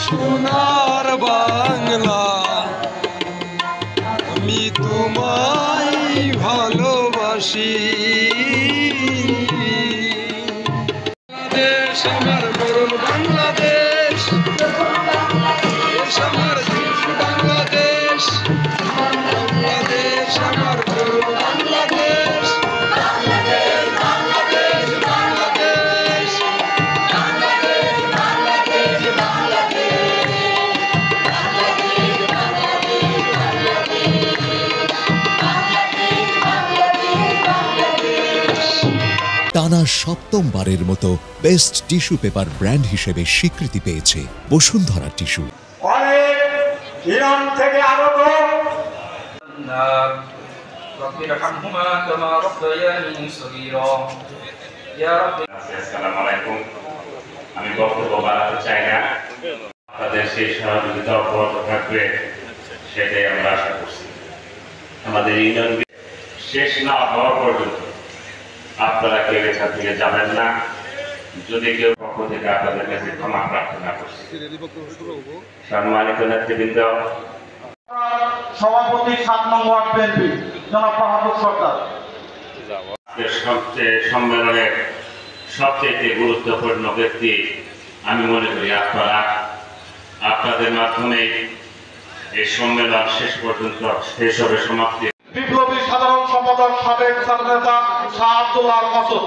সোনার বাংলা আমি তোমায় ভালোবাসি। বাংলাদেশ আমার করুণ বাংলাদেশ, দেশ আমার বাংলাদেশ, বাংলাদেশ আমার করুণ বাংলাদেশ, বাংলাদেশ বাংলাদেশ বাংলাদেশ, বাংলাদেশ বাংলাদেশ টানা সপ্তমবারের মতো বেস্ট টিস্যু পেপার ব্র্যান্ড হিসেবে স্বীকৃতি পেয়েছে বসুন্ধরা টিস্যু। আমি বক্তব্য বাড়াতে চাই না, আপনাদের সেই সহযোগিতা অব্যাহত থাকবে সেটাই আমরা আশা করছি। আমাদের ইউনিয়ন শেষ না হওয়া পর্যন্ত আপনারা কেউ এখান থেকে যাবেন না। যদি কেউ পক্ষ থেকে আপনাদের কাছে ক্ষমা প্রার্থনা করছি। সম্মানিত নেতৃবৃন্দ, সভাপতি 7 নং ওয়ার্ড বিএনপি জনাব বাহাদুর সরকার, সম্মেলনের সবচেয়ে গুরুত্বপূর্ণ ব্যক্তি আমি মনে করি আপনাদের মাধ্যমে এই সম্মেলন শেষ পর্যন্ত শেষ হবে, সমাপ্তি। বিপ্লবী সাধারণ সম্পাদক সাবেক নেতা শাহ আব্দুল্লাহ মাসুদ।